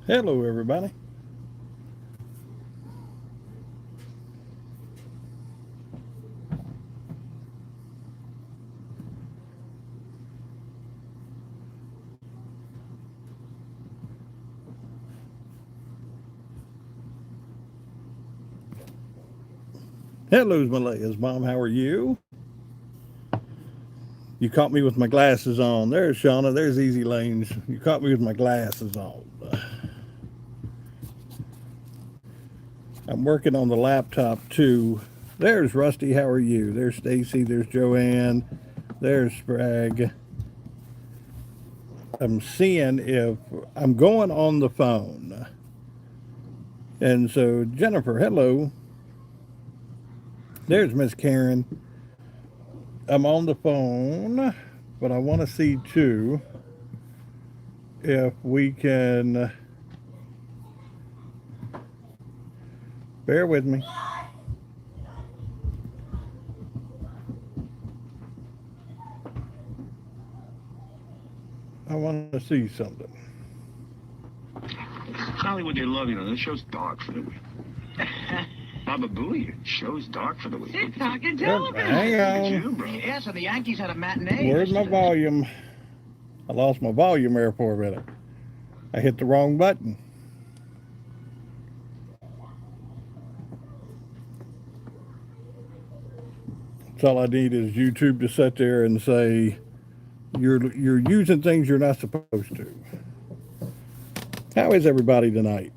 Hello, everybody. Hello, Malaya's mom. How are you? You caught me with my glasses on. There's Shauna. There's Easy Lanes. You caught me with my glasses on. I'm working on the laptop too. There's Rusty. How are you? There's Stacy. There's Joanne. There's Sprague. I'm seeing if I'm going on the phone. And so, Jennifer, hello. There's Miss Karen. I'm on the phone, but I want to see too if we can bear with me. I want to see something. Hollywood, they love you. This show's dark for the week. Baba Booey, show's dark for the week. TikTok and Hang television. on. Bro. Yeah, so the Yankees had a matinee. Where's my volume? I lost my volume there for a minute. I hit the wrong button. So all I need is YouTube to sit there and say you're using things you're not supposed to. How is everybody tonight?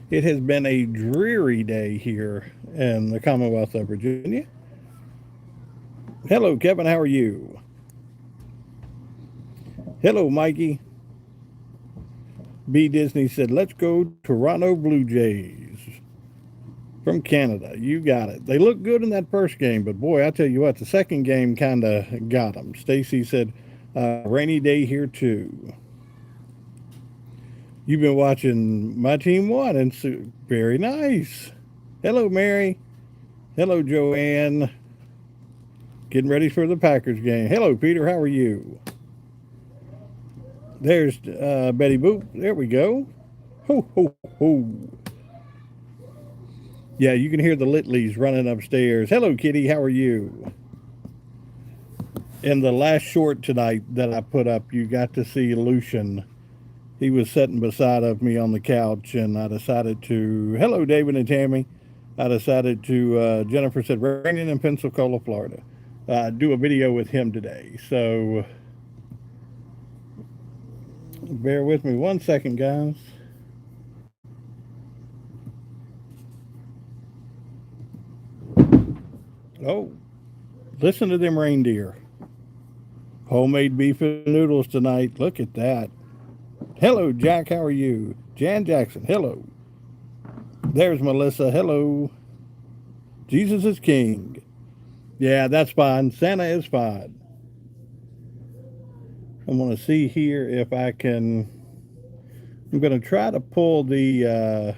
It has been a dreary day here in the Commonwealth of Virginia. Hello, Kevin. How are you? Hello, Mikey. B. Disney said, let's go Toronto Blue Jays from Canada. You got it. They looked good in that first game, but boy, I tell you what, the second game kind of got them. Stacy said, rainy day here too. You've been watching my team won, and so, very nice. Hello, Mary. Hello, Joanne. Getting ready for the Packers game. Hello, Peter. How are you? There's Betty Boop. There we go. Ho, ho, ho. Yeah, you can hear the Litleys running upstairs. Hello, Kitty. How are you? In the last short tonight that I put up, you got to see Lucian. He was sitting beside of me on the couch, and I decided to. Hello, David and Tammy. I decided to. Jennifer said, raining in Pensacola, Florida. Do a video with him today. So bear with me 1 second, guys. Oh, listen to them reindeer. Homemade beef and noodles tonight. Look at that. Hello, Jack. How are you? Jan Jackson. Hello. There's Melissa. Hello. Jesus is King. Yeah, that's fine. Santa is fine. I'm going to see here if I can. I'm going to try to pull the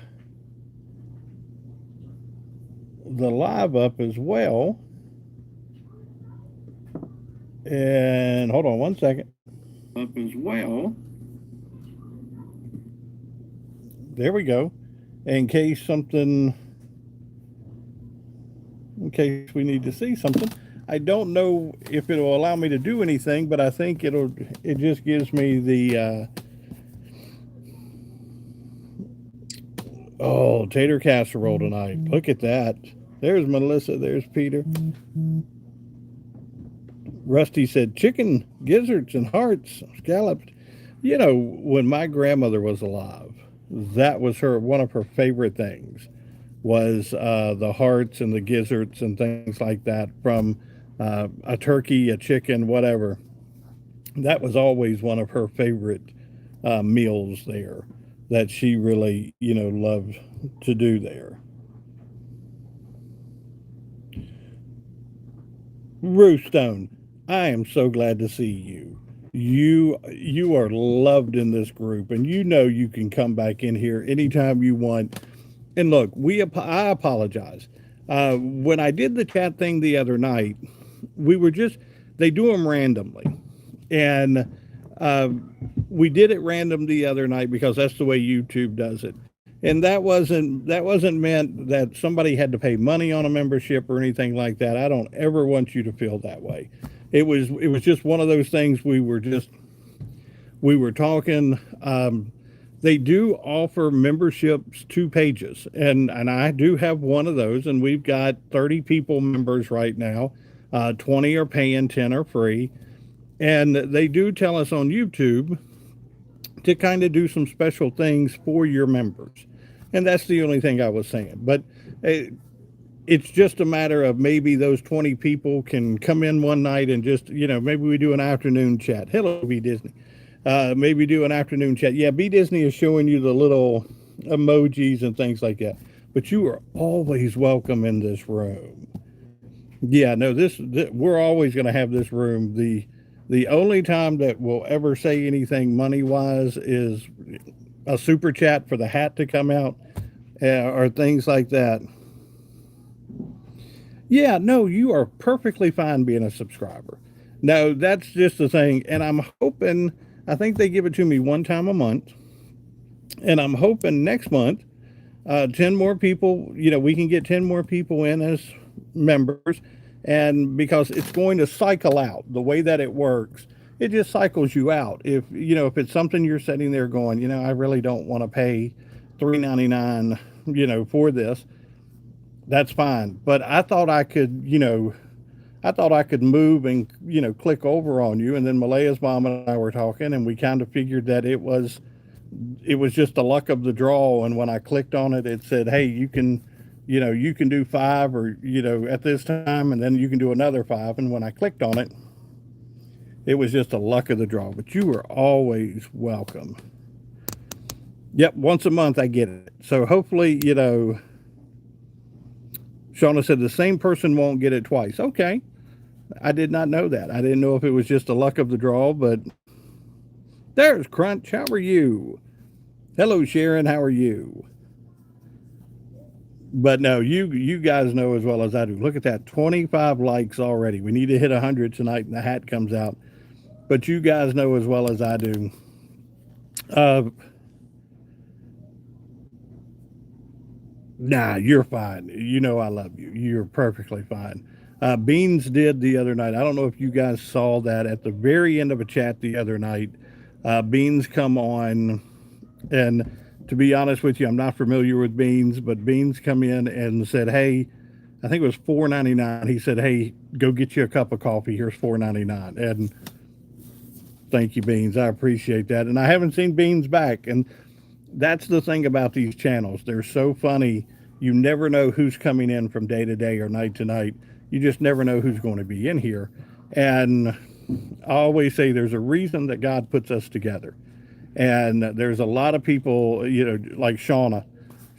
live up as well. And hold on 1 second. Up as well. There we go. In case something, in case we need to see something. I don't know if it'll allow me to do anything, but I think it just gives me the, oh, tater casserole tonight. Look at that. There's Melissa. There's Peter. Rusty said chicken, gizzards, and hearts, scalloped. You know, when my grandmother was alive, that was one of her favorite things was the hearts and the gizzards and things like that from a turkey, a chicken, whatever. That was always one of her favorite meals there that she really, loved to do there. Roostone, I am so glad to see you. You are loved in this group, and you can come back in here anytime you want. And look, I apologize. When I did the chat thing the other night, we were just they do them randomly, and We did it random the other night because that's the way YouTube does it. And that wasn't meant that somebody had to pay money on a membership or anything like that. I don't ever want you to feel that way. It was just one of those things we were talking. They do offer memberships to pages, and I do have one of those, and we've got 30 people members right now. 20 are paying, 10 are free. And they do tell us on YouTube to kind of do some special things for your members. And that's the only thing I was saying. But it's just a matter of maybe those 20 people can come in one night and just, maybe we do an afternoon chat. Hello, B Disney. Maybe do an afternoon chat. Yeah, B Disney is showing you the little emojis and things like that. But you are always welcome in this room. Yeah, no, this we're always going to have this room. The only time that we'll ever say anything money-wise is a super chat for the hat to come out or things like that. Yeah, no, you are perfectly fine being a subscriber. No, that's just the thing. And I'm hoping, I think they give it to me one time a month. And I'm hoping next month, 10 more people, we can get 10 more people in as members. And because it's going to cycle out the way that it works, it just cycles you out. If it's something you're sitting there going, I really don't want to pay $3.99, for this, that's fine. But I thought I could, move and, click over on you. And then Malaya's mom and I were talking, and we kind of figured that it was just the luck of the draw. And when I clicked on it, it said, hey, you can do 5 or, at this time, and then you can do another 5. And when I clicked on it, it was just a luck of the draw. But you are always welcome. Yep, once a month I get it. So hopefully, Shauna said the same person won't get it twice. Okay. I did not know that. I didn't know if it was just the luck of the draw, but there's Crunch. How are you? Hello, Sharon. How are you? But no, you guys know as well as I do. Look at that, 25 likes already. We need to hit 100 tonight and the hat comes out. But you guys know as well as I do. Nah, you're fine. I love you. You're perfectly fine. Beans did the other night. I don't know if you guys saw that at the very end of a chat the other night. Beans come on, and to be honest with you, I'm not familiar with Beans, but Beans come in and said, hey, I think it was $4.99. He said, hey, go get you a cup of coffee. Here's $4.99. And thank you, Beans. I appreciate that. And I haven't seen Beans back. And that's the thing about these channels. They're so funny. You never know who's coming in from day to day or night to night. You just never know who's going to be in here. And I always say there's a reason that God puts us together. And there's a lot of people, like Shauna.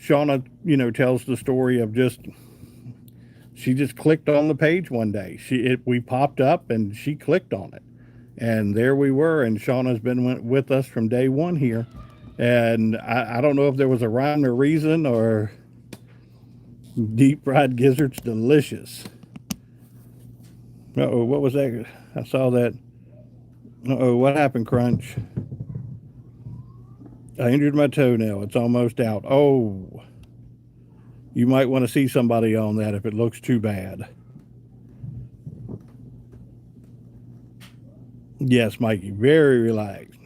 Shauna, tells the story of she just clicked on the page one day. We popped up and she clicked on it. And there we were. And Shauna's been with us from day one here. And I don't know if there was a rhyme or reason, or deep fried gizzards, delicious. Uh-oh, what was that? I saw that. Uh-oh, what happened, Crunch? I injured my toenail. It's almost out. Oh, you might want to see somebody on that if it looks too bad. Yes, Mikey, very relaxed.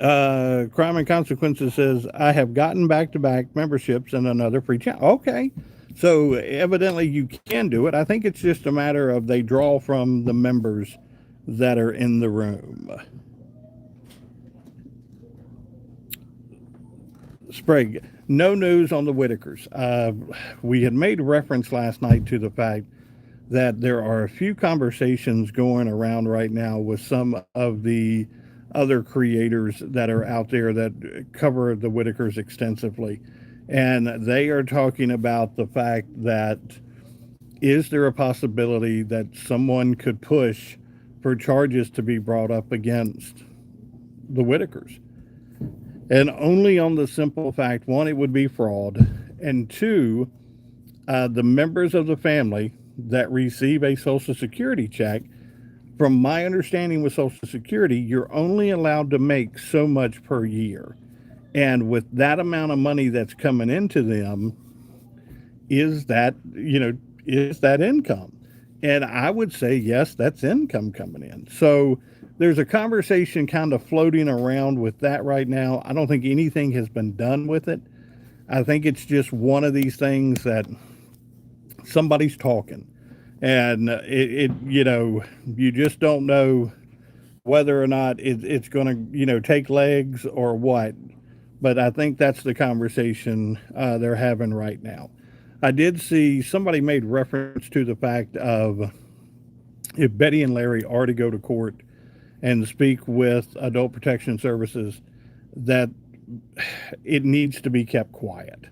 Crime and Consequences says, I have gotten back-to-back memberships and another free channel. Okay. So evidently you can do it. I think it's just a matter of they draw from the members that are in the room. Sprague, no news on the Whitakers. We had made reference last night to the fact that there are a few conversations going around right now with some of the other creators that are out there that cover the Whitakers extensively. And they are talking about the fact that, is there a possibility that someone could push for charges to be brought up against the Whitakers? And only on the simple fact, one, it would be fraud. And two, the members of the family, that receive a Social Security check. From my understanding with Social Security, you're only allowed to make so much per year. And with that amount of money that's coming into them, is that, is that income? And I would say, yes, that's income coming in. So there's a conversation kind of floating around with that right now. I don't think anything has been done with it. I think it's just one of these things that somebody's talking. And you just don't know whether or not it's going to, take legs or what. But I think that's the conversation they're having right now. I did see somebody made reference to the fact of if Betty and Larry are to go to court and speak with Adult Protection Services, that it needs to be kept quiet.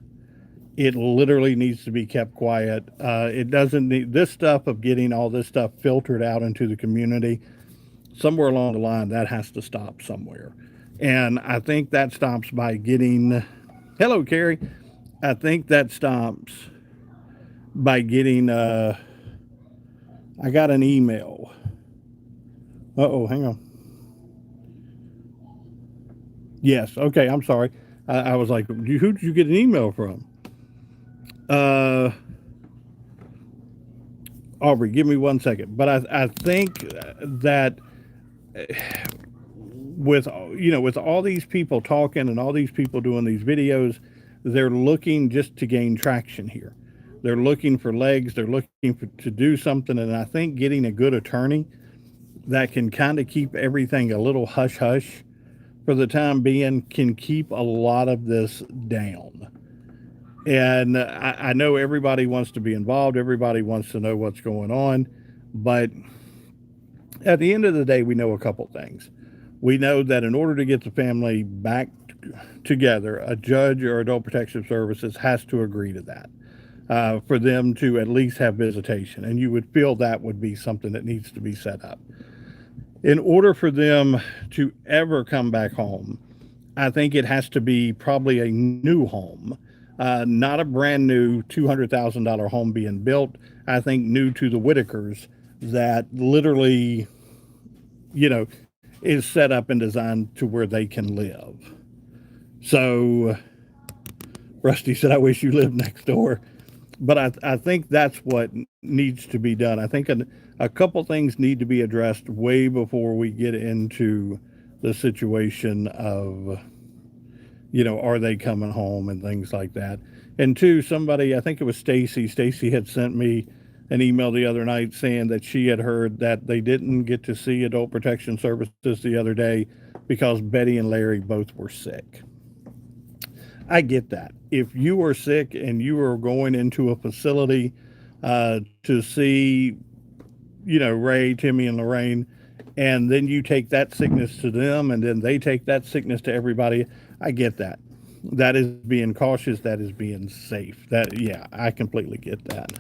It literally needs to be kept quiet. It doesn't need this stuff of getting all this stuff filtered out into the community. Somewhere along the line, that has to stop somewhere. And I think that stops by getting, hello, Carrie. I think that stops by getting, I got an email. Uh-oh, hang on. Yes, okay, I'm sorry. I was like, who did you get an email from? Aubrey, give me 1 second. But I think that with all these people talking and all these people doing these videos, they're looking just to gain traction here. They're looking for legs. They're looking to do something. And I think getting a good attorney that can kind of keep everything a little hush hush for the time being can keep a lot of this down. And I know everybody wants to be involved. Everybody wants to know what's going on. But at the end of the day, we know a couple things. We know that in order to get the family back together, a judge or Adult Protection Services has to agree to that for them to at least have visitation. And you would feel that would be something that needs to be set up. In order for them to ever come back home, I think it has to be probably a new home, not a brand new $200,000 home being built. I think new to the Whitakers that literally, is set up and designed to where they can live. So Rusty said, I wish you lived next door. But I think that's what needs to be done. I think a couple things need to be addressed way before we get into the situation of, are they coming home and things like that. And two, somebody, I think it was Stacy had sent me an email the other night saying that she had heard that they didn't get to see Adult Protection Services the other day because Betty and Larry both were sick. I get that. If you are sick and you are going into a facility to see, Ray, Timmy, and Lorraine, and then you take that sickness to them and then they take that sickness to everybody, I get that. That is being cautious. That is being safe. I completely get that.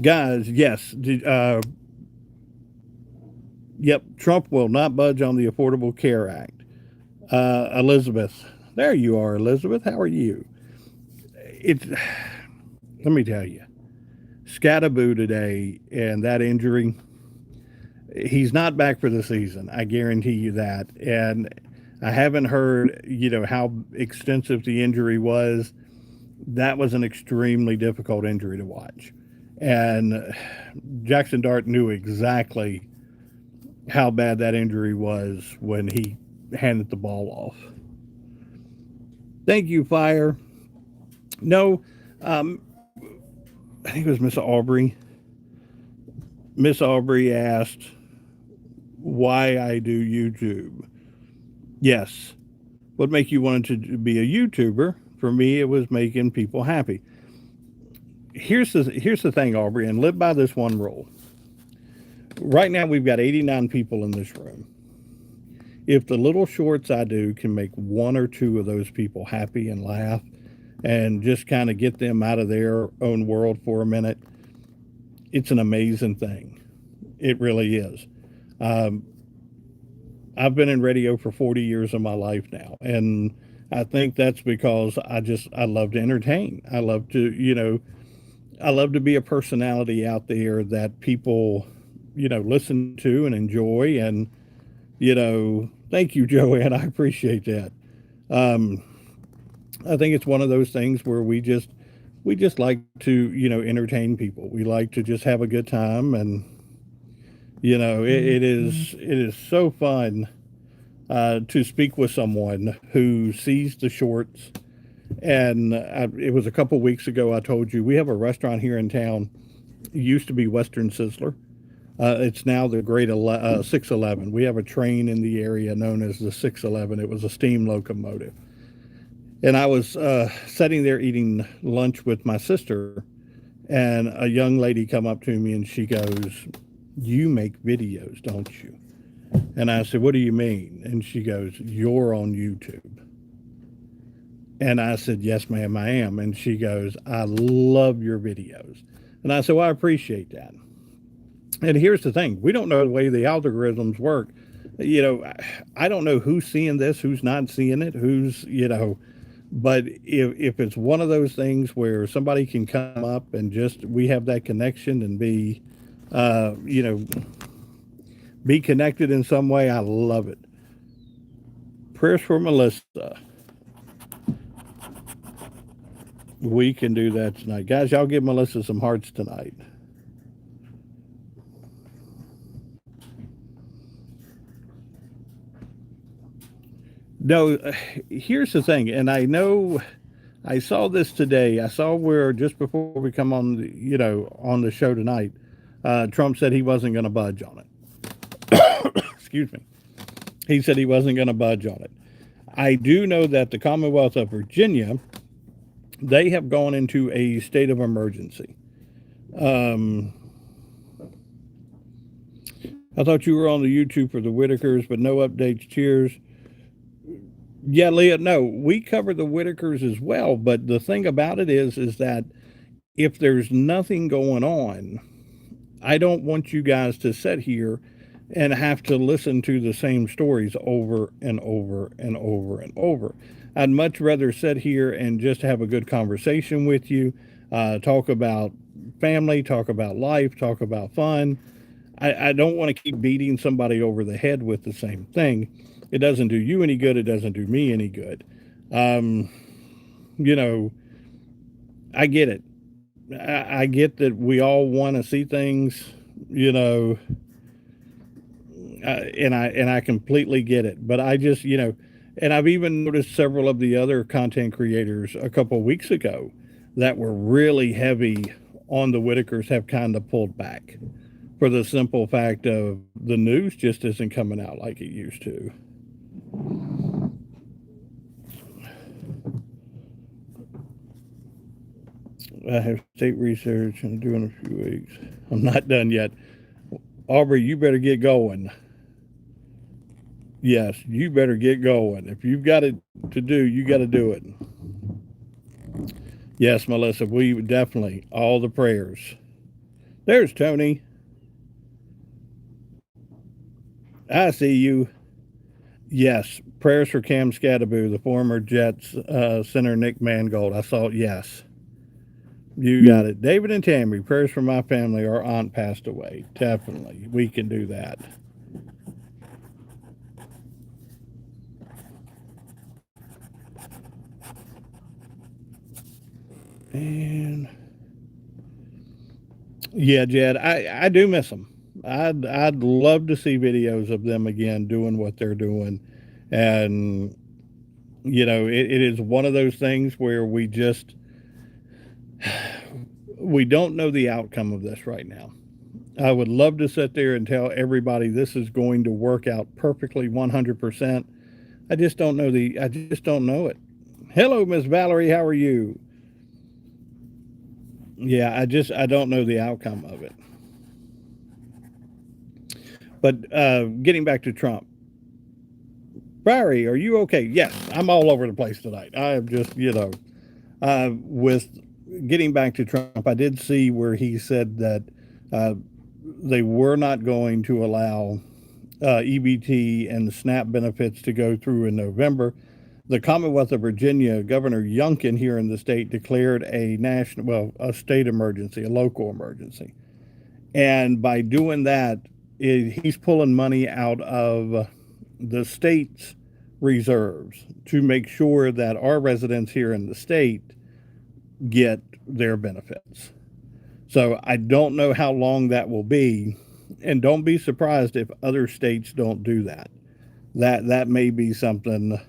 Guys, yes. Yep, Trump will not budge on the Affordable Care Act. Elizabeth, there you are, Elizabeth. How are you? Let me tell you, Scattaboo today and that injury, he's not back for the season. I guarantee you that. And I haven't heard, how extensive the injury was. That was an extremely difficult injury to watch. And Jackson Dart knew exactly how bad that injury was when he handed the ball off. Thank you, Fire. No, I think it was Miss Aubrey. Miss Aubrey asked why I do YouTube. Yes. What make you want to be a YouTuber? For me, it was making people happy. Here's the thing, Aubrey, and live by this one rule. Right now, we've got 89 people in this room. If the little shorts I do can make one or two of those people happy and laugh and just kind of get them out of their own world for a minute, it's an amazing thing. It really is. I've been in radio for 40 years of my life now, and I think that's because I love to entertain. I love to, I love to be a personality out there that people, listen to and enjoy. And, thank you, Joanne. I appreciate that. Um, I think it's one of those things where we just like to, entertain people. We like to just have a good time. And, it is so fun to speak with someone who sees the shorts. And it was a couple weeks ago, I told you we have a restaurant here in town. It used to be Western Sizzler. It's now the 611. We have a train in the area known as the 611. It was a steam locomotive. And I was sitting there eating lunch with my sister, and a young lady come up to me and she goes, "You make videos, don't you?" And I said, "What do you mean?" And she goes, "You're on YouTube." And I said, "Yes, ma'am, I am." And she goes, "I love your videos." And I said, "Well, I appreciate that." And here's the thing. We don't know the way the algorithms work. I don't know who's seeing this, who's not seeing it, but if it's one of those things where somebody can come up and just, we have that connection and uh, you know, be connected in some way, I love it. Prayers for Melissa. We can do that tonight. Guys, y'all give Melissa some hearts tonight. No, here's the thing, and I know I saw this today. I saw where just before we come on, on the show tonight, Trump said he wasn't going to budge on it. Excuse me. He said he wasn't going to budge on it. I do know that the Commonwealth of Virginia, they have gone into a state of emergency. Um, I thought you were on the YouTube for the Whitakers, but no updates. Cheers. Yeah, Leah, no, we cover the Whitakers as well. But the thing about it is that if there's nothing going on, I don't want you guys to sit here and have to listen to the same stories over and over and over and over. I'd much rather sit here and just have a good conversation with you, talk about family, talk about life, talk about fun. I don't want to keep beating somebody over the head with the same thing. It doesn't do you any good. It doesn't do me any good. Um, you know, I get it. I get that we all want to see things, and I completely get it. But I just, and I've even noticed several of the other content creators a couple of weeks ago that were really heavy on the Whitakers have kind of pulled back for the simple fact of the news just isn't coming out like it used to. I have state research and do in a few weeks. I'm not done yet. Aubrey, you better get going. Yes, you better get going. If you've got it to do, you got to do it. Yes, Melissa, we definitely, all the prayers. There's Tony. I see you. Yes, prayers for Cam Scadaboo, the former Jets center Nick Mangold. I saw it. Yes, you got it. David and Tammy, prayers for my family. Our aunt passed away. Definitely, we can do that. And yeah, Jed, I do miss them. I'd love to see videos of them again doing what they're doing, and it is one of those things where we don't know the outcome of this right now. I would love to sit there and tell everybody this is going to work out perfectly 100%. I just don't know it. Hello, Miss Valerie, how are you? Yeah, I don't know the outcome of it. But getting back to Trump, Barry, are you okay? Yes, I'm all over the place tonight. I am just, with getting back to Trump, I did see where he said that they were not going to allow EBT and the SNAP benefits to go through in November. the Commonwealth of Virginia, Governor Youngkin here in the state declared a state emergency, a local emergency. And by doing that, he's pulling money out of the state's reserves to make sure that our residents here in the state get their benefits. So I don't know how long that will be, and don't be surprised if other states don't do that. That may be something.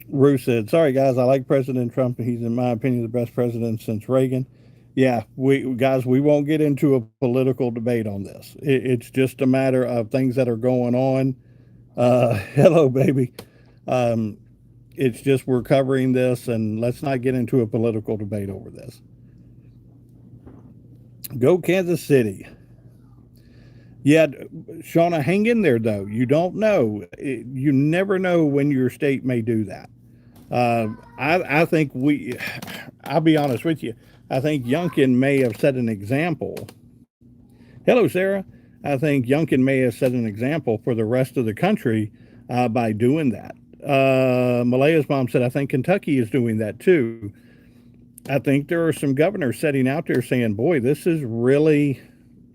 Rue said, "Sorry guys, I like President Trump, and he's in my opinion the best president since Reagan." Yeah, we won't get into a political debate on this. It's just a matter of things that are going on. Hello, baby. It's just we're covering this, and let's not get into a political debate over this. Go Kansas City. Yeah, Shauna, hang in there, though. You don't know. You never know when your state may do that. I think I'll be honest with you. I think Youngkin may have set an example. Hello, Sarah. I think Youngkin may have set an example for the rest of the country by doing that. Malaya's mom said, I think Kentucky is doing that too. I think there are some governors sitting out there saying, boy, this is really,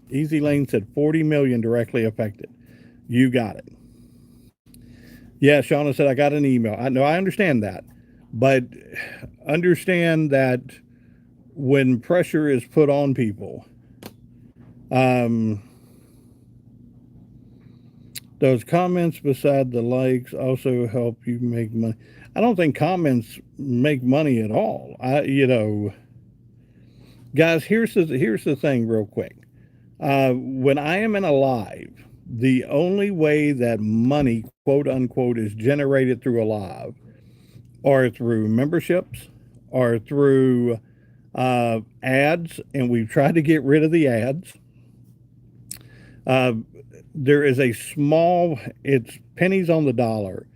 Easy Lane said 40 million directly affected. You got it. Yeah, Shauna said, I got an email. I understand that. But understand that when pressure is put on people, those comments beside the likes also help you make money. I don't think comments make money at all. Guys, here's the thing real quick. When I am in a live, the only way that money, quote unquote, is generated through a live are through memberships, or through ads, and we've tried to get rid of the ads. There is a small, it's pennies on the dollar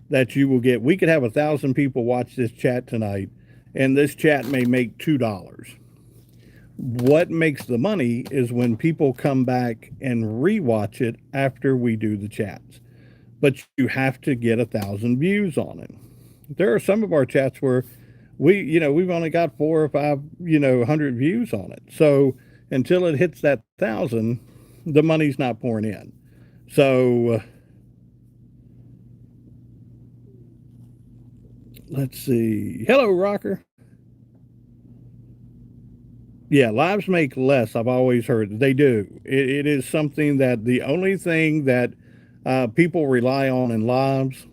that you will get. We could have 1,000 people watch this chat tonight, and this chat may make $2. What makes the money is when people come back and rewatch it after we do the chats. But you have to get 1,000 views on it. There are some of our chats where we've only got 4 or 5, 100 views on it. So until it hits that 1,000, the money's not pouring in. So let's see. Hello, Rocker. Yeah, lives make less. I've always heard they do. It is something that the only thing that people rely on in lives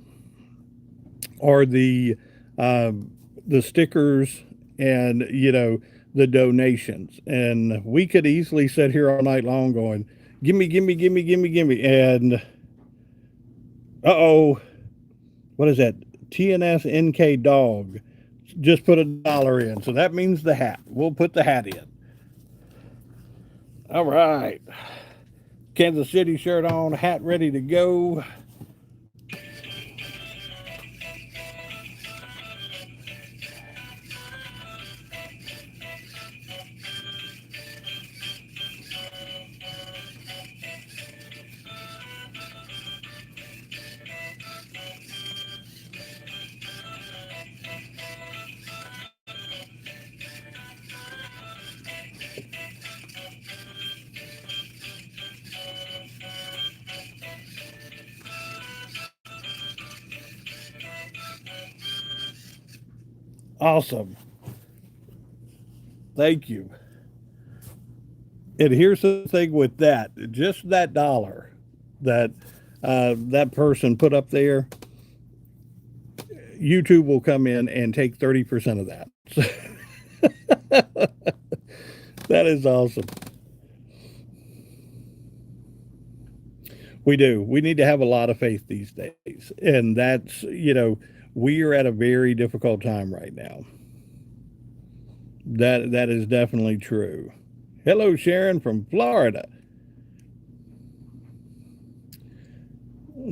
are the stickers and the donations. And we could easily sit here all night long going, gimme, and what is that? TNS dog just put $1 in, so that means the hat. We'll put the hat in. All right, Kansas City shirt on, hat ready to go. Awesome. Thank you. And here's the thing with that, just that $1 that that person put up there, YouTube will come in and take 30% of that. That is awesome. We do. We need to have a lot of faith these days. And that's, we are at a very difficult time right now. That is definitely true. Hello, Sharon from Florida.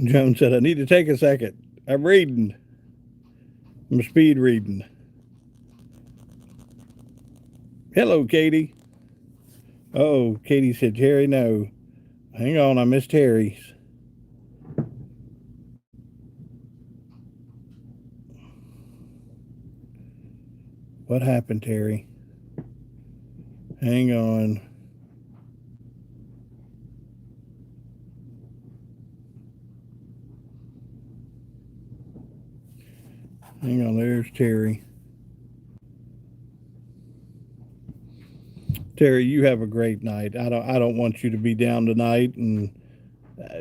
Joan said, I need to take a second. I'm reading. I'm speed reading. Hello, Katie. Oh, Katie said, Terry, no. Hang on, I missed Terry's. What happened, Terry? Hang on. Hang on, there's Terry. Terry, you have a great night. I don't want you to be down tonight, and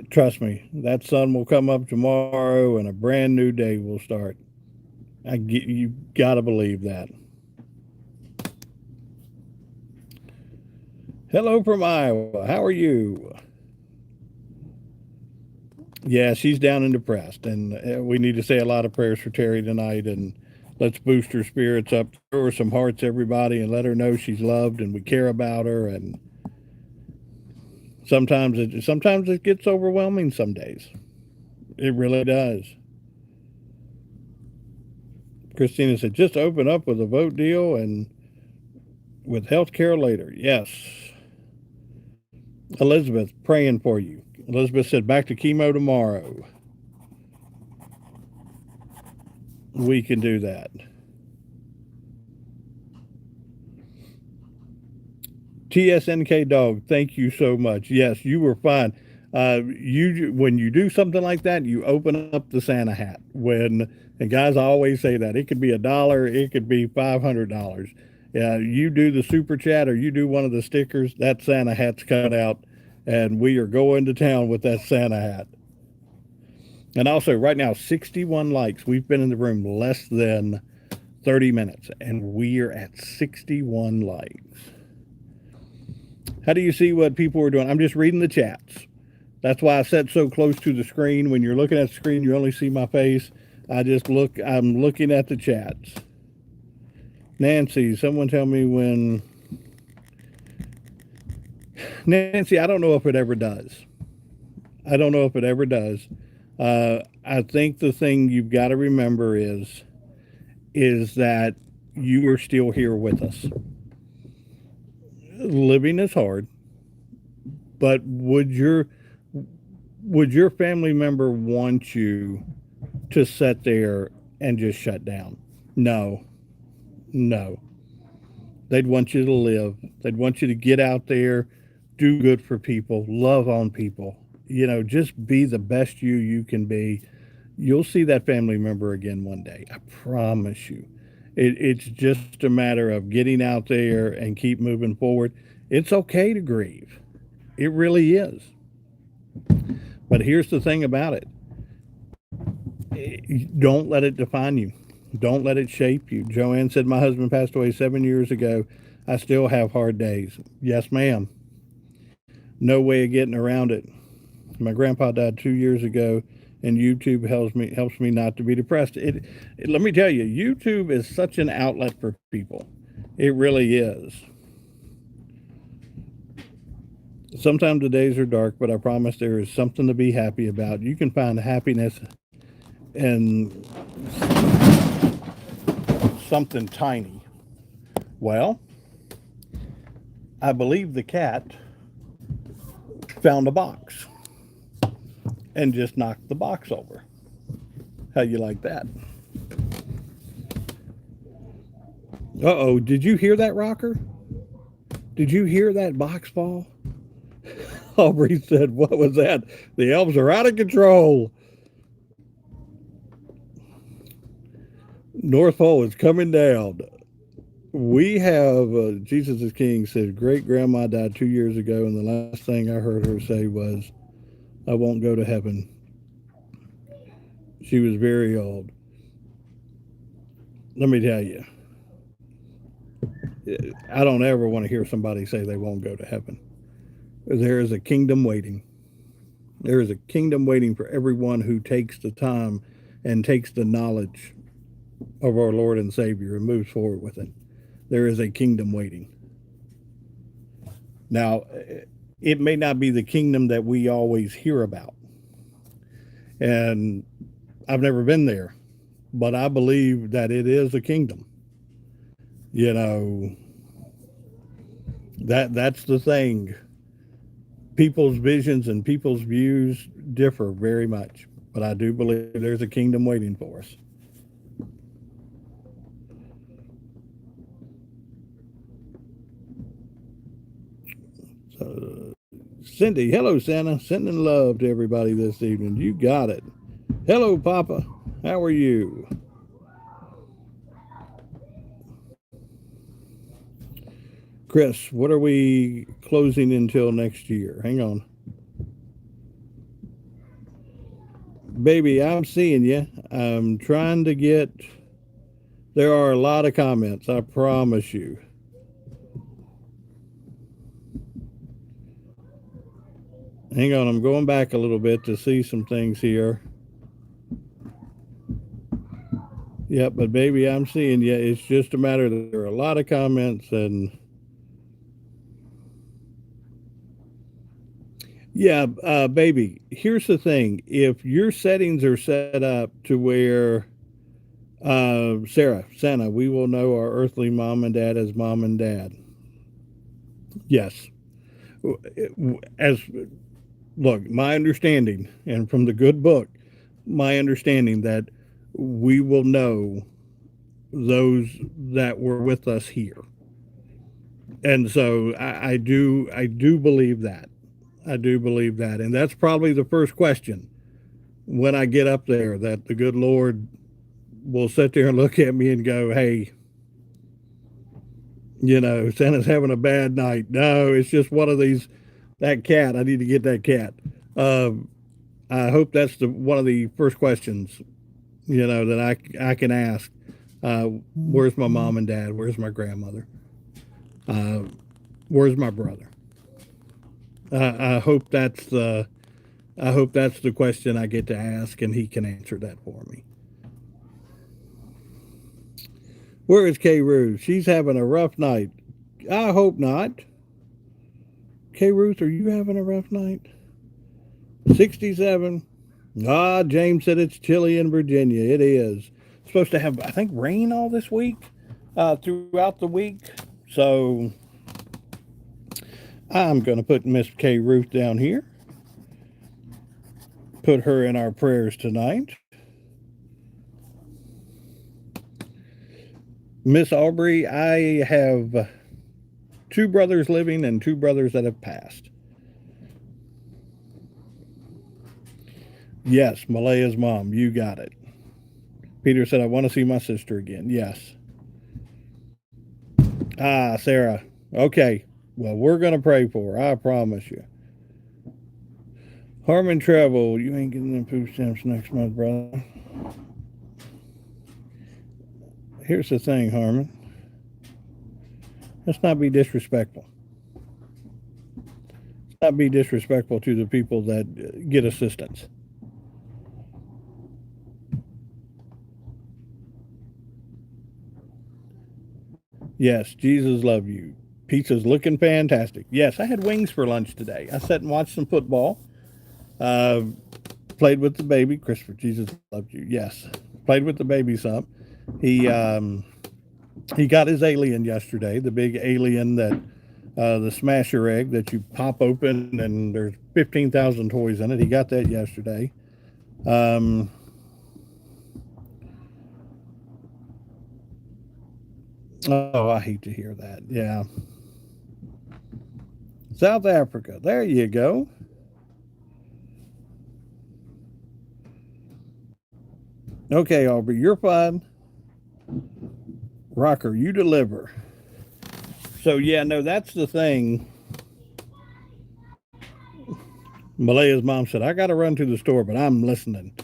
trust me, that sun will come up tomorrow and a brand new day will start. You got to believe that. Hello from Iowa. How are you? Yeah, she's down and depressed, and we need to say a lot of prayers for Terry tonight, and let's boost her spirits up. Throw her some hearts, everybody, and let her know she's loved and we care about her. And sometimes it gets overwhelming. Some days, it really does. Christina said, just open up with a vote deal and with health care later. Yes. Elizabeth, praying for you. Elizabeth said, back to chemo tomorrow. We can do that. TSNK Dog, thank you so much. Yes, you were fine. When you do something like that, you open up the Santa hat. And guys, I always say that it could be $1, it could be $500. You do the super chat or you do one of the stickers, that Santa hat's cut out, and we are going to town with that Santa hat. And also, right now, 61 likes. We've been in the room less than 30 minutes, and we are at 61 likes. How do you see what people are doing? I'm just reading the chats. That's why I sat so close to the screen. When you're looking at the screen, you only see my face. I'm looking at the chats. Nancy, someone tell me when. Nancy, I don't know if it ever does. I don't know if it ever does. I think the thing you've got to remember is that you are still here with us. Living is hard, but would your family member want you to sit there and just shut down? No. They'd want you to live. They'd want you to get out there, do good for people, love on people. Just be the best you can be. You'll see that family member again one day. I promise you. It's just a matter of getting out there and keep moving forward. It's okay to grieve. It really is. But here's the thing about it. Don't let it define you. Don't let it shape you. Joanne said, my husband passed away 7 years ago. I still have hard days. Yes, ma'am. No way of getting around it. My grandpa died 2 years ago, and YouTube helps me not to be depressed. Let me tell you, YouTube is such an outlet for people. It really is. Sometimes the days are dark, but I promise there is something to be happy about. You can find happiness in something tiny. Well, I believe the cat found a box and just knocked the box over. How you like that? Uh-oh, did you hear that, Rocker? Did you hear that box fall? Aubrey said, what was that? The elves are out of control. North Pole is coming down. We have, Jesus is King said, great grandma died 2 years ago, and the last thing I heard her say was, I won't go to heaven. She was very old. Let me tell you, I don't ever want to hear somebody say they won't go to heaven. There is a kingdom waiting. There is a kingdom waiting for everyone who takes the time and takes the knowledge of our Lord and Savior and moves forward with it. There is a kingdom waiting. Now, it may not be the kingdom that we always hear about. And I've never been there, but I believe that it is a kingdom. That's the thing. People's visions and people's views differ very much, but I do believe there's a kingdom waiting for us. Cindy. Hello, Santa. Sending love to everybody this evening. You got it. Hello, Papa. How are you? Chris, what are we closing until next year? Hang on. Baby, I'm seeing you. I'm trying to get... There are a lot of comments, I promise you. Hang on, I'm going back a little bit to see some things here. Yep, but baby, I'm seeing you. It's just a matter that there are a lot of comments and... Yeah, baby, here's the thing. If your settings are set up to where, Santa, we will know our earthly mom and dad as mom and dad. Yes. Look, my understanding, and from the good book, my understanding that we will know those that were with us here. And so I do believe that. I do believe that. And that's probably the first question when I get up there, that the good Lord will sit there and look at me and go, hey, Santa's having a bad night. No, it's just one of these, that cat. I need to get that cat. I hope that's one of the first questions, that I can ask. Where's my mom and dad? Where's my grandmother? Where's my brother? I hope that's the question I get to ask, and he can answer that for me. Where is K. Ruth? She's having a rough night. I hope not. K. Ruth, are you having a rough night? 67. James said it's chilly in Virginia. It is. It's supposed to have, I think, rain all this week, throughout the week. So I'm going to put Miss K. Ruth down here. Put her in our prayers tonight. Miss Aubrey, I have 2 brothers living and 2 brothers that have passed. Yes, Malaya's mom, you got it. Peter said, I want to see my sister again. Yes. Sarah. Okay. Well, we're going to pray for her. I promise you. Harmon Travel, you ain't getting them food stamps next month, brother. Here's the thing, Harmon. Let's not be disrespectful. Let's not be disrespectful to the people that get assistance. Yes, Jesus love you. Pizza's looking fantastic. Yes, I had wings for lunch today. I sat and watched some football. Played with the baby. Christopher, Jesus loved you. Yes, played with the baby some. He got his alien yesterday, the big alien that, the smasher egg that you pop open and there's 15,000 toys in it. He got that yesterday. Oh, I hate to hear that. Yeah. South Africa. There you go. Okay, Aubrey, you're fine. Rocker, you deliver. So, yeah, no, that's the thing. Malaya's mom said, I got to run to the store, but I'm listening.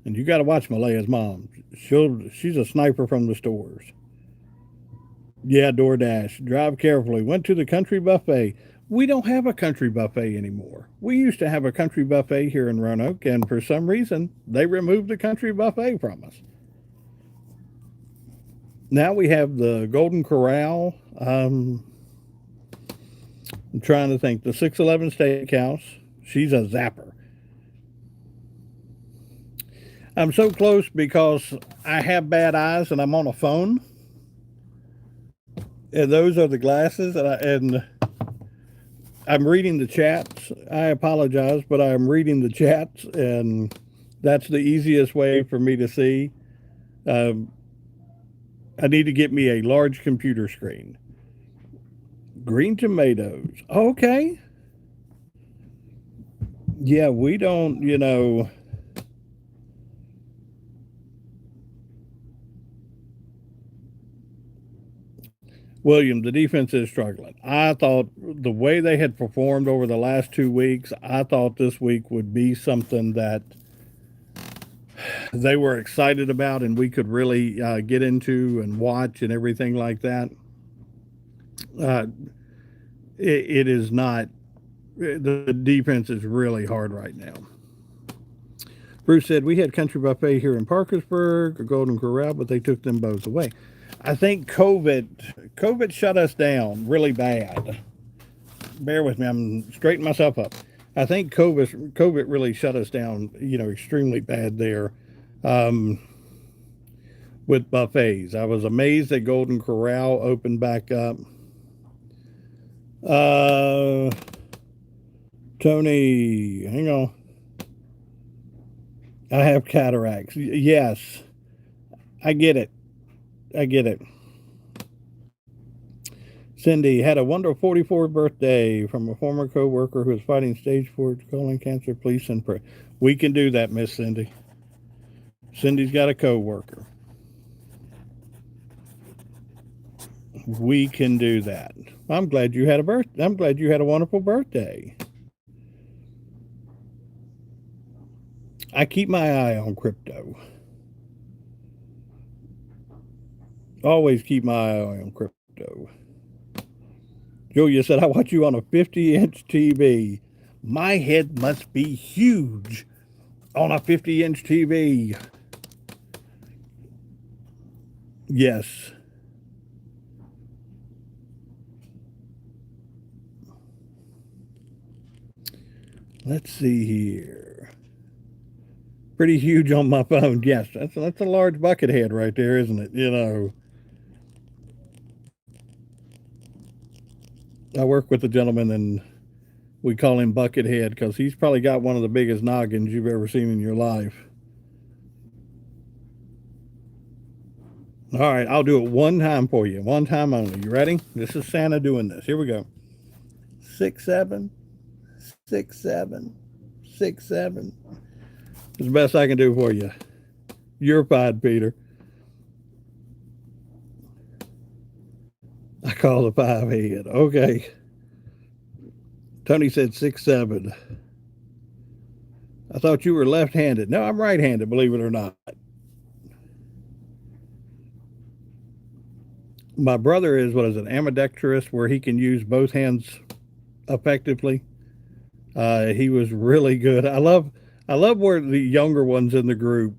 And you got to watch Malaya's mom. She's a sniper from the stores. Yeah, DoorDash. Drive carefully. Went to the country buffet. We don't have a country buffet anymore. We used to have a country buffet here in Roanoke, and for some reason, they removed the country buffet from us. Now we have the Golden Corral. I'm trying to think. The 611 Steakhouse. She's a zapper. I'm so close because I have bad eyes and I'm on a phone. And those are the glasses, and I'm reading the chats. I apologize, but I'm reading the chats, and that's the easiest way for me to see. I need to get me a large computer screen. Green tomatoes. Okay. Yeah, we don't, William, the defense is struggling. I thought the way they had performed over the last 2 weeks, I thought this week would be something that they were excited about and we could really get into and watch and everything like that. Uh, it is not. The defense is really hard right now. Bruce said, we had Country Buffet here in Parkersburg, or Golden Corral, but they took them both away. I think COVID shut us down really bad. Bear with me, I'm straightening myself up. I think COVID really shut us down, extremely bad there with buffets. I was amazed that Golden Corral opened back up. Tony, hang on. I have cataracts. Yes, I get it. I get it. Cindy had a wonderful 44th birthday from a former co-worker who was fighting stage 4 colon cancer. Please send prayer. We can do that, Miss Cindy. Cindy's got a co-worker. We can do that. I'm glad you had a wonderful birthday. I keep my eye on crypto. Always keep my eye on crypto. Julia said, I watch you on a 50-inch TV. My head must be huge on a 50-inch TV. Yes. Let's see here. Pretty huge on my phone. Yes, that's a large bucket head right there, isn't it? I work with a gentleman and we call him Buckethead because he's probably got one of the biggest noggins you've ever seen in your life. All right, I'll do it one time for you, one time only. You ready? This is Santa doing this. Here we go. 6 7 6 7 6 7. It's the best I can do for you. You're fine, Peter. I call the 5 head. Okay. Tony said 6 7. I thought you were left-handed. No, I'm right-handed, believe it or not. My brother is, ambidextrous, where he can use both hands effectively. He was really good. I love where the younger ones in the group.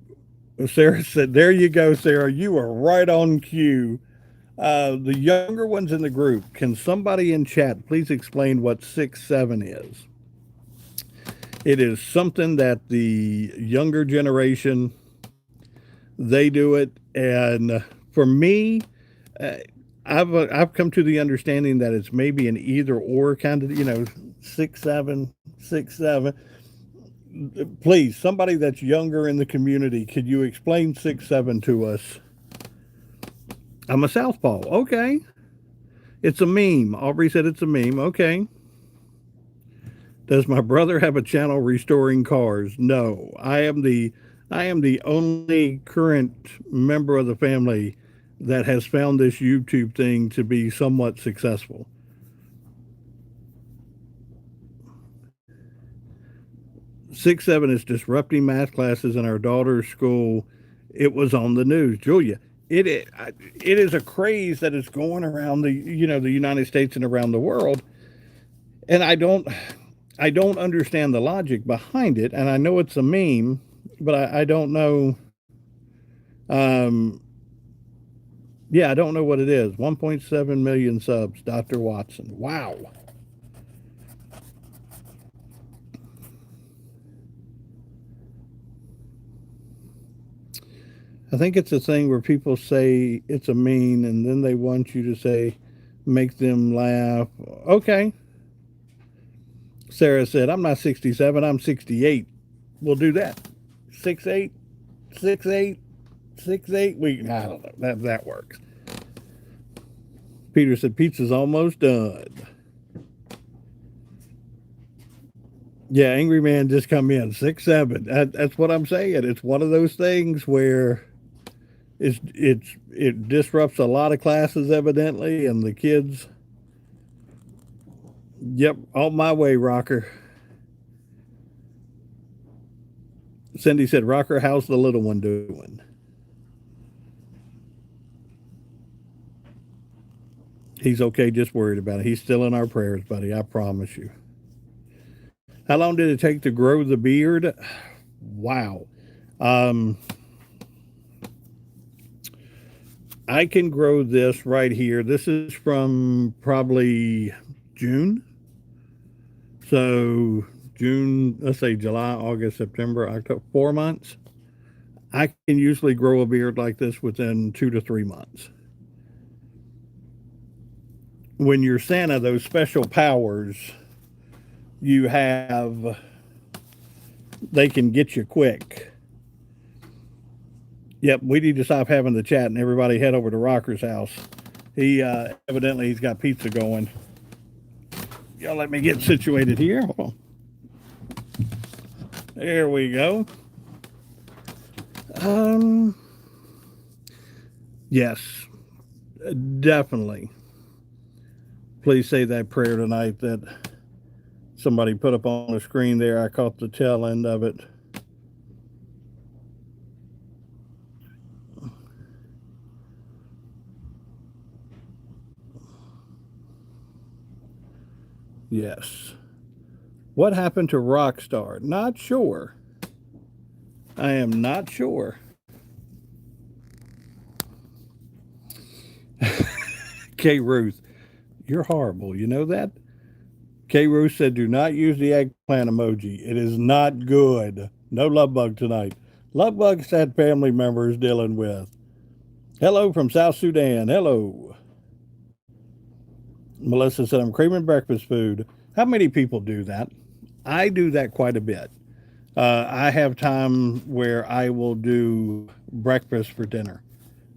Sarah said, there you go, Sarah. You are right on cue. The younger ones in the group, can somebody in chat please explain what 6 7 is? It is something that the younger generation, they do it. And for me, I've come to the understanding that it's maybe an either or kind of, 6 7 6 7. Please, somebody that's younger in the community, could you explain 6 7 to us? I'm a southpaw. Okay. It's a meme. Aubrey said it's a meme. Okay. Does my brother have a channel restoring cars? No. I am the only current member of the family that has found this YouTube thing to be somewhat successful. Six 7 is disrupting math classes in our daughter's school. It was on the news. Julia, it is a craze that is going around the United States and around the world, and I don't understand the logic behind it. And I know it's a meme, but I don't know. I don't know what it is. 1.7 million subs, Dr. Watson. Wow. I think it's a thing where people say it's a meme and then they want you to say, make them laugh. Okay. Sarah said, I'm not 67, I'm 68. We'll do that. 6'8", 6'8", 6'8". I don't know. That works. Peter said, pizza's almost done. Yeah, Angry Man just come in 6'7". That's what I'm saying. It's one of those things where it disrupts a lot of classes evidently, and the kids. Yep, on my way, Rocker. Cindy said, "Rocker, how's the little one doing?" He's okay, just worried about it. He's still in our prayers, buddy. I promise you. How long did it take to grow the beard? Wow. Um, I can grow this right here. This is from probably June. So June, let's say July, August, September, October, 4 months. I can usually grow a beard like this within 2 to 3 months. When you're Santa, those special powers you have, they can get you quick. Yep, we need to stop having the chat and everybody head over to Rocker's house. He evidently he's got pizza going. Y'all let me get situated here. Hold on. There we go. Yes, definitely. Please say that prayer tonight that somebody put up on the screen there. I caught the tail end of it. Yes. What happened to Rockstar? Not sure. I am not sure. K. Ruth, you're horrible. You know that? K. Ruth said, do not use the eggplant emoji. It is not good. No love bug tonight. Love bug's had family members dealing with. Hello from South Sudan. Hello. Melissa said, I'm craving breakfast food. How many people do that? I do that quite a bit. I have time where I will do breakfast for dinner.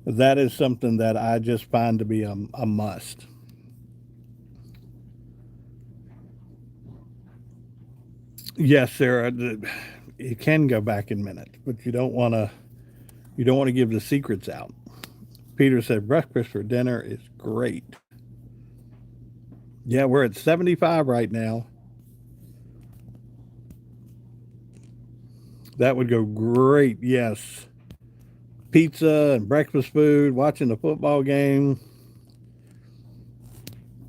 That is something that I just find to be a must. Yes, Sarah, it can go back in minutes, but you don't want to give the secrets out. Peter said breakfast for dinner is great. Yeah, we're at 75 right now. That would go great, yes. Pizza and breakfast food, watching the football game.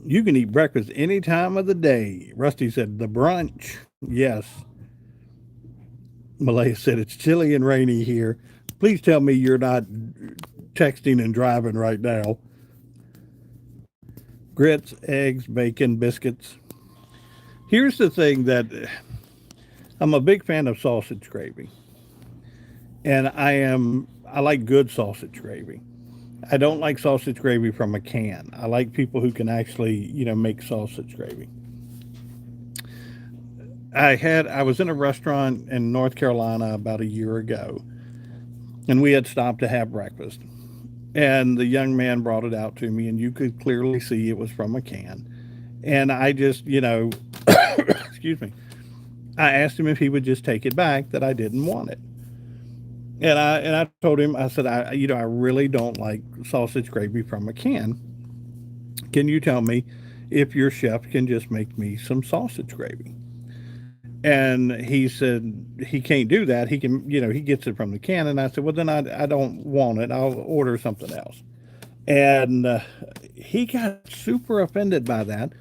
You can eat breakfast any time of the day. Rusty said the brunch. Yes. Malaya said it's chilly and rainy here. Please tell me you're not texting and driving right now. Grits, eggs, bacon, biscuits. Here's the thing that I'm a big fan of sausage gravy. And I like good sausage gravy. I don't like sausage gravy from a can. I like people who can actually, make sausage gravy. I was in a restaurant in North Carolina about a year ago, and we had stopped to have breakfast. And the young man brought it out to me, and you could clearly see it was from a can. And I just, excuse me, I asked him if he would just take it back, that I didn't want it. And I told him, I said, I really don't like sausage gravy from a can. Can you tell me if your chef can just make me some sausage gravy? And he said he can't do that. He can, he gets it from the can. And I said, well, then I don't want it. I'll order something else. And he got super offended by that.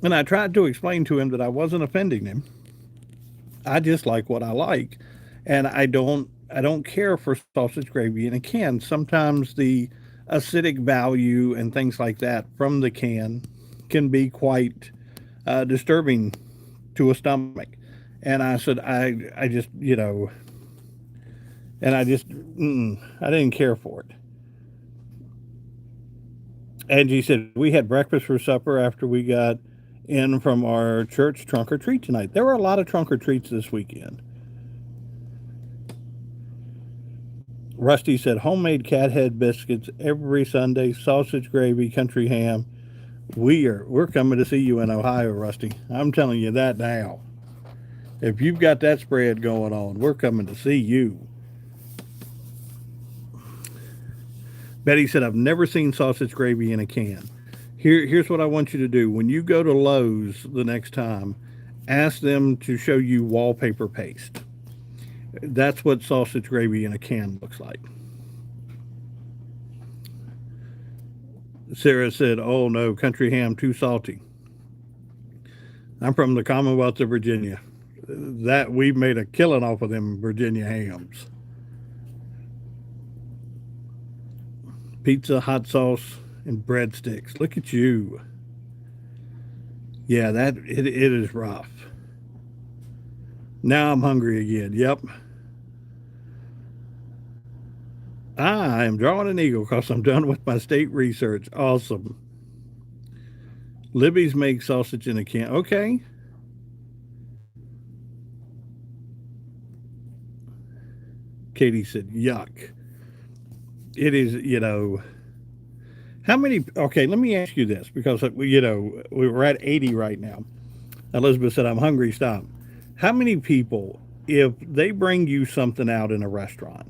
And I tried to explain to him that I wasn't offending him. I just like what I like. And I don't care for sausage gravy in a can. Sometimes the acidic value and things like that from the can can be quite disturbing to a stomach. And I said, I just, and I didn't care for it. Angie said, we had breakfast for supper after we got in from our church trunk or treat tonight. There were a lot of trunk or treats this weekend. Rusty said, homemade cat head biscuits every Sunday, sausage gravy, country ham. We're coming to see you in Ohio, Rusty. I'm telling you that now. If you've got that spread going on, we're coming to see you. Betty said, I've never seen sausage gravy in a can. Here's what I want you to do. When you go to Lowe's the next time, ask them to show you wallpaper paste. That's what sausage gravy in a can looks like. Sarah said, oh no, country ham too salty. I'm from the Commonwealth of Virginia. That we've made a killing off of them Virginia hams. Pizza, hot sauce, and breadsticks. Look at you. Yeah, it is rough. Now I'm hungry again. Yep. I am drawing an eagle because I'm done with my state research. Awesome. Libby's makes sausage in a can. Okay. Katie said, yuck. It is, how many, okay, let me ask you this because, we're at 80 right now. Elizabeth said, I'm hungry, stop. How many people, if they bring you something out in a restaurant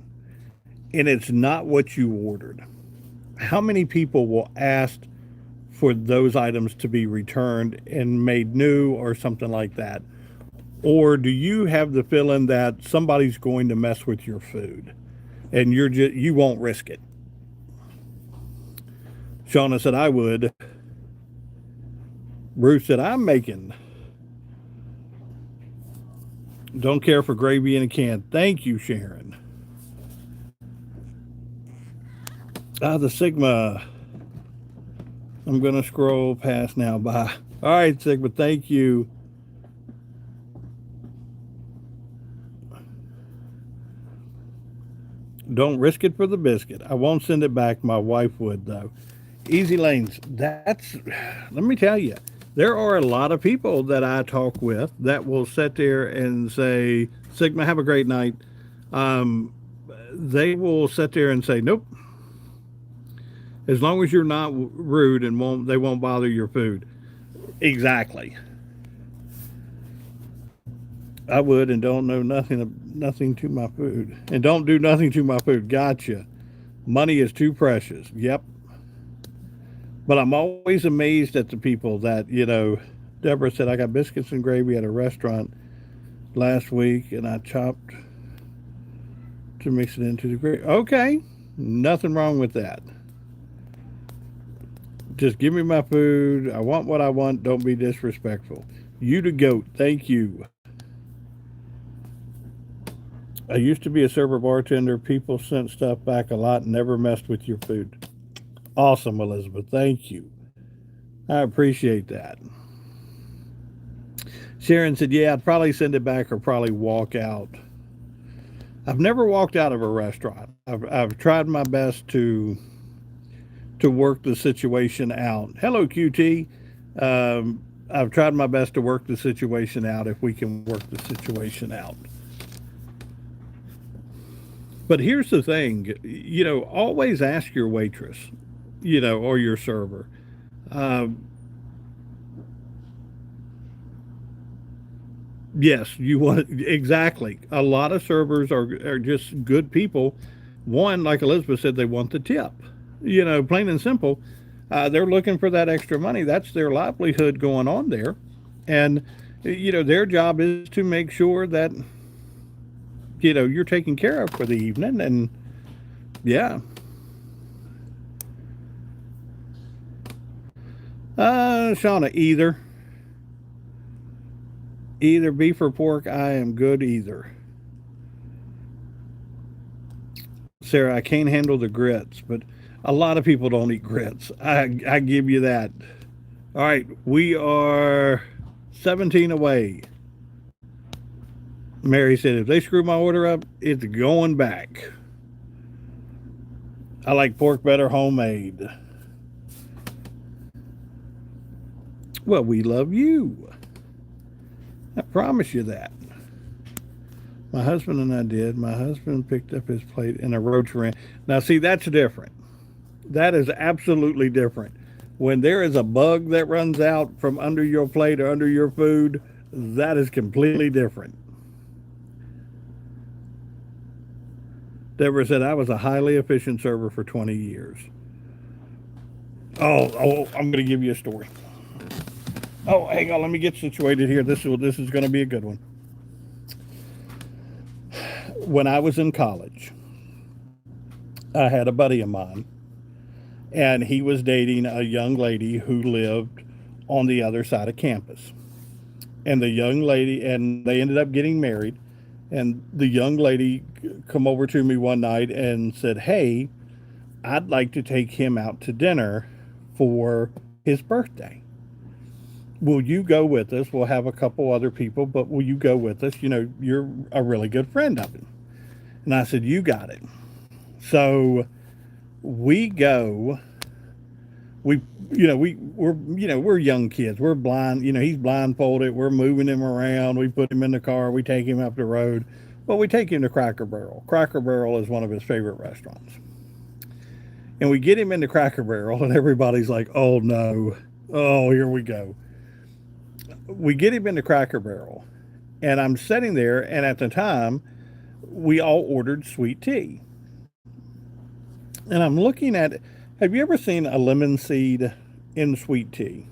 and it's not what you ordered, how many people will ask for those items to be returned and made new or something like that? Or do you have the feeling that somebody's going to mess with your food and you won't risk it? Shauna said, I would. Bruce said, I'm making. Don't care for gravy in a can. Thank you, Sharon. The Sigma. I'm going to scroll past now. Bye. All right, Sigma, thank you. Don't risk it for the biscuit. I won't send it back. My wife would, though. Easy Lanes. Let me tell you, there are a lot of people that I talk with that will sit there and say, Sigma, have a great night. They will sit there and say, nope. As long as you're not rude and they won't bother your food. Exactly. I would and don't know nothing to my food. And don't do nothing to my food. Gotcha. Money is too precious. Yep. But I'm always amazed at the people that, Deborah said, I got biscuits and gravy at a restaurant last week and I chopped to mix it into the gravy. Okay. Nothing wrong with that. Just give me my food. I want what I want. Don't be disrespectful. You the goat. Thank you. I used to be a server bartender. People sent stuff back a lot and never messed with your food. Awesome, Elizabeth. Thank you. I appreciate that. Sharon said, yeah, I'd probably send it back or probably walk out. I've never walked out of a restaurant. I've tried my best to work the situation out. Hello, QT. I've tried my best to work the situation out if we can work the situation out. But here's the thing, always ask your waitress, or your server. Yes, you want exactly. A lot of servers are just good people. One, like Elizabeth said, they want the tip. Plain and simple. They're looking for that extra money. That's their livelihood going on there. And, their job is to make sure that, you're taken care of for the evening. And, yeah. Shauna, either beef or pork, I am good either. Sarah, I can't handle the grits, but a lot of people don't eat grits. I give you that. All right, we are 17 away. Mary said, if they screw my order up, it's going back. I like pork better homemade. Well, we love you. I promise you that. My husband and I did. My husband picked up his plate in a roach ran. Now, see, that's different. That is absolutely different. When there is a bug that runs out from under your plate or under your food, That is completely different. Deborah said, I was a highly efficient server for 20 years. I'm going to give you a story. Oh, hang on. Let me get situated here. This is going to be a good one. When I was in college, I had a buddy of mine, and he was dating a young lady who lived on the other side of campus. And the young lady, and they ended up getting married. And the young lady come over to me one night and said, "Hey, I'd like to take him out to dinner for his birthday. Will you go with us? We'll have a couple other people, but will you go with us? You know, you're a really good friend of him." And I said, "You got it." So we go. We're young kids. We're blind. He's blindfolded. We're moving him around. We put him in the car. We take him up the road. Well, we take him to Cracker Barrel. Cracker Barrel is one of his favorite restaurants. And we get him into Cracker Barrel, and everybody's like, "Oh no, oh here we go." We get him into Cracker Barrel, and I'm sitting there, and at the time, we all ordered sweet tea. And I'm looking at it. Have you ever seen a lemon seed in sweet tea?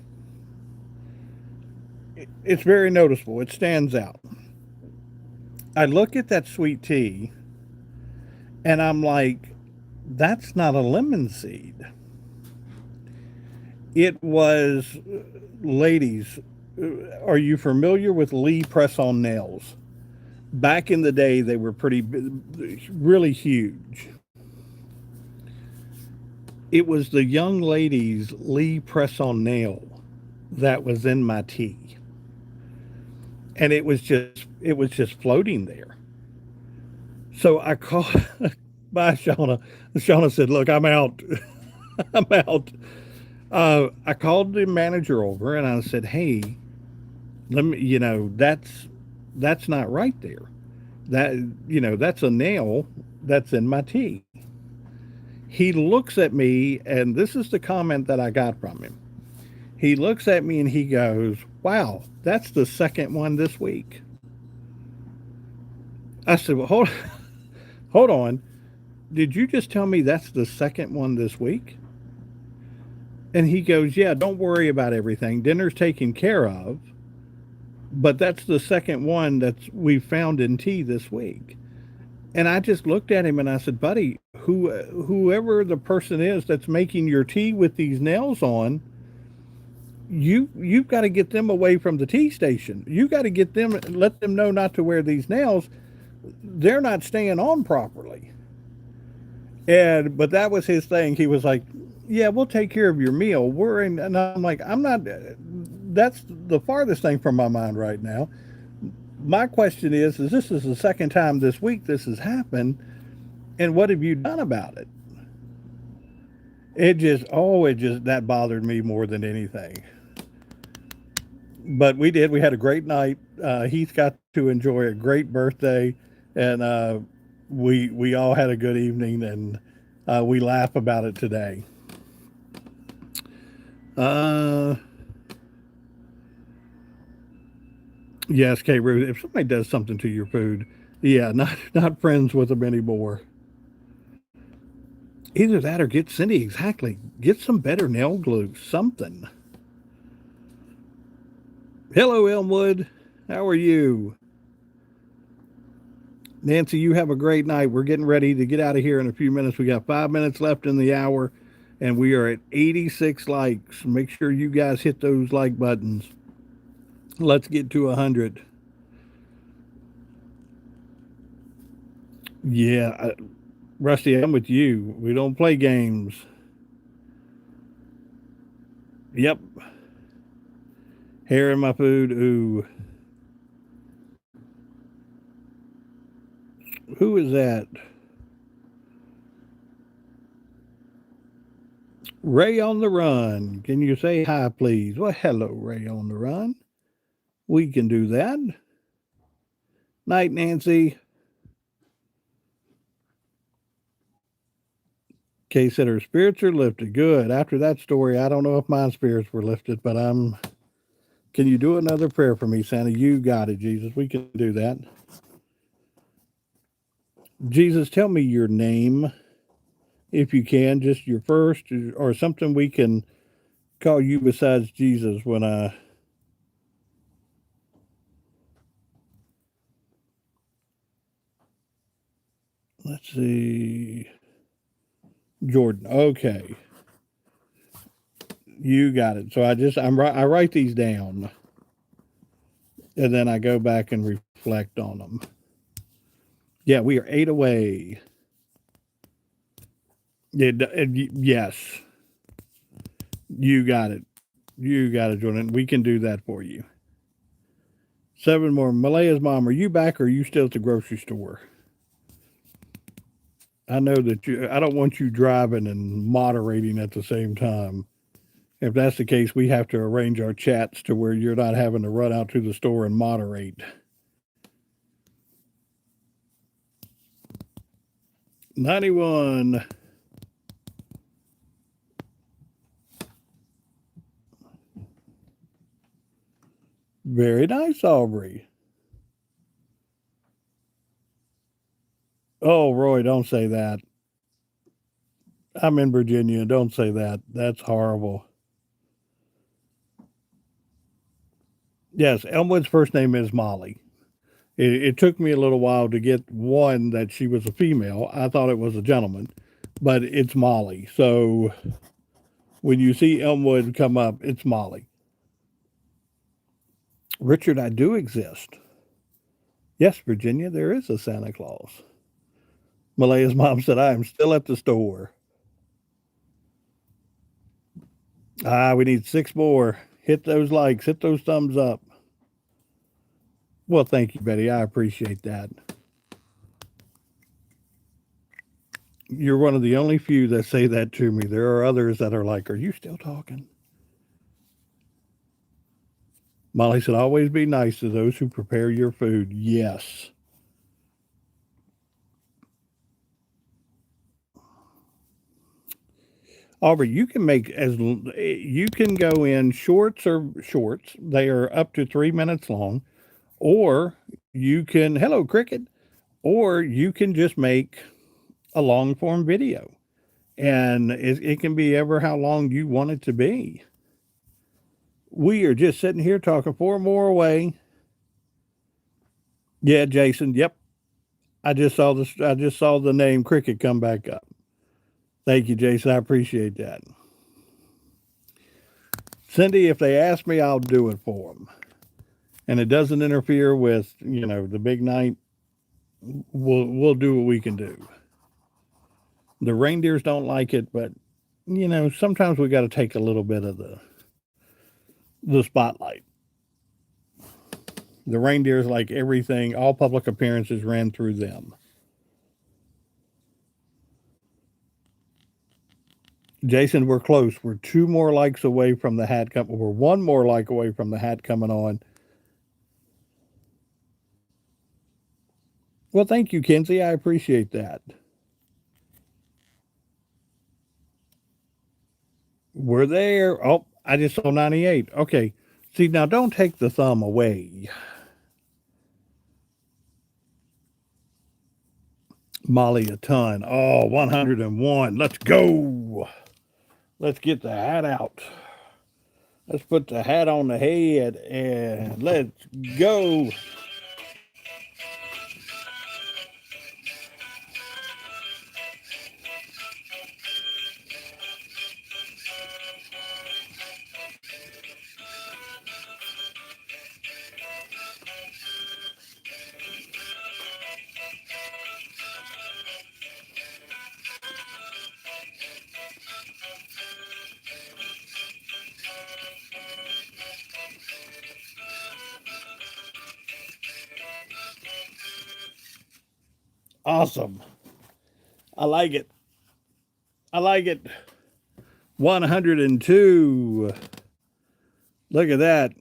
It's very noticeable. It stands out. I look at that sweet tea, and I'm like, that's not a lemon seed. It was, ladies, are you familiar with Lee press-on nails? Back in the day, they were really huge. It was the young lady's Lee press-on nail that was in my tea, and it was just floating there. So I called. Bye, Shauna. Shauna said, "Look, I'm out. I'm out." I called the manager over and I said, "Hey, let me. That's not right there. That's a nail that's in my tea." He looks at me, and this is the comment that I got from him. He looks at me and he goes, "Wow, that's the second one this week." I said, "Well, hold on. Did you just tell me that's the second one this week?" And he goes, "Yeah, don't worry about everything. Dinner's taken care of, but that's the second one that's we found in tea this week." And I just looked at him and I said, "Buddy, whoever the person is that's making your tea with these nails on, you've got to get them away from the tea station. You got to get them, let them know not to wear these nails. They're not staying on properly." But that was his thing. He was like, "Yeah, we'll take care of your meal. We're in," and I'm like, "I'm not. That's the farthest thing from my mind right now. My question is this is the second time this week this has happened, and what have you done about it?" That bothered me more than anything. But we did. We had a great night. Heath got to enjoy a great birthday, and we all had a good evening, and we laugh about it today. Yes, K. Ruth. If somebody does something to your food, yeah, not friends with them anymore. Either that or get Cindy, exactly. Get some better nail glue, something. Hello, Elmwood. How are you? Nancy, you have a great night. We're getting ready to get out of here in a few minutes. We got 5 minutes left in the hour, and we are at 86 likes. Make sure you guys hit those like buttons. Let's get to 100. Yeah, Rusty, I'm with you. We don't play games. Yep. Hair in my food. Ooh. Who is that? Ray on the Run. Can you say hi, please? Well, hello, Ray on the Run. We can do that. Night, Nancy. Kay said her spirits are lifted. Good. After that story, I don't know if my spirits were lifted, but I'm Can you do another prayer for me, Santa? You got it, Jesus. We can do that. Jesus, tell me your name, if you can, just your first or something we can call you besides Jesus when I. Let's see. Jordan. Okay. You got it. So I write these down and then I go back and reflect on them. Yeah, we are 8 away. Yes. You got it. You got it, Jordan. We can do that for you. 7 more. Malaya's mom, are you back or are you still at the grocery store? I know that I don't want you driving and moderating at the same time. If that's the case, we have to arrange our chats to where you're not having to run out to the store and moderate. 91. Very nice, Aubrey. Oh, Roy, don't say that. I'm in Virginia. Don't say that. That's horrible. Yes, Elmwood's first name is Molly. It took me a little while to get one that she was a female. I thought it was a gentleman, but it's Molly. So when you see Elmwood come up, it's Molly. Richard, I do exist. Yes, Virginia, there is a Santa Claus. Malaya's mom said, I am still at the store. We need 6 more. Hit those likes, hit those thumbs up. Well, thank you, Betty. I appreciate that. You're one of the only few that say that to me. There are others that are like, are you still talking? Molly said, always be nice to those who prepare your food. Yes. Aubrey, you can you can go in shorts or shorts. They are up to 3 minutes long, or you can, hello, Cricket, or you can just make a long form video and it can be ever how long you want it to be. We are just sitting here talking 4 more away. Yeah, Jason. Yep. I just saw the name Cricket come back up. Thank you, Jason. I appreciate that. Cindy, if they ask me, I'll do it for them. And it doesn't interfere with, the big night. We'll do what we can do. The reindeers don't like it, but sometimes we got to take a little bit of the spotlight. The reindeers like everything, all public appearances ran through them. Jason, we're close. We're 2 more likes away from the hat coming. We're 1 more like away from the hat coming on. Well, thank you, Kenzie. I appreciate that. We're there. Oh, I just saw 98. Okay. See, now don't take the thumb away. Molly a ton. Oh, 101. Let's go. Let's get the hat out. Let's put the hat on the head and let's go. Awesome. I like it. I like it. 102. Look at that.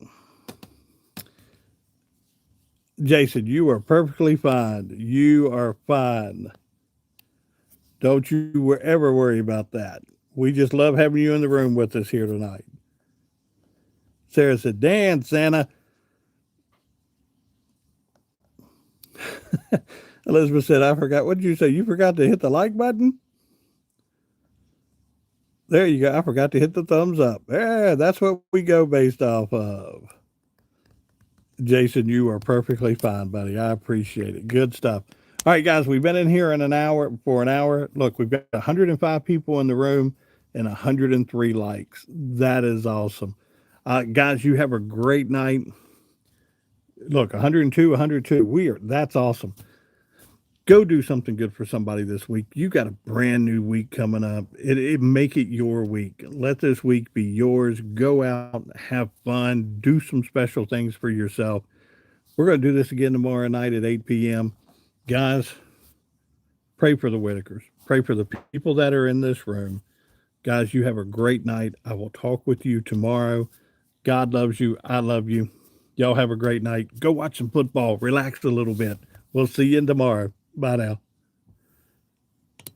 Jason, you are perfectly fine. You are fine. Don't you ever worry about that. We just love having you in the room with us here tonight. Sarah said, Dan, Santa. Elizabeth said, I forgot. What did you say? You forgot to hit the like button? There you go. I forgot to hit the thumbs up. Yeah, that's what we go based off of. Jason, you are perfectly fine, buddy. I appreciate it. Good stuff. All right, guys, we've been in here for an hour. Look, we've got 105 people in the room and 103 likes. That is awesome. Guys, you have a great night. Look, 102. That's awesome. Go do something good for somebody this week. You got a brand new week coming up. Make it your week. Let this week be yours. Go out, have fun, do some special things for yourself. We're going to do this again tomorrow night at 8 p.m. Guys, pray for the Whitakers. Pray for the people that are in this room. Guys, you have a great night. I will talk with you tomorrow. God loves you. I love you. Y'all have a great night. Go watch some football. Relax a little bit. We'll see you tomorrow. Bye now.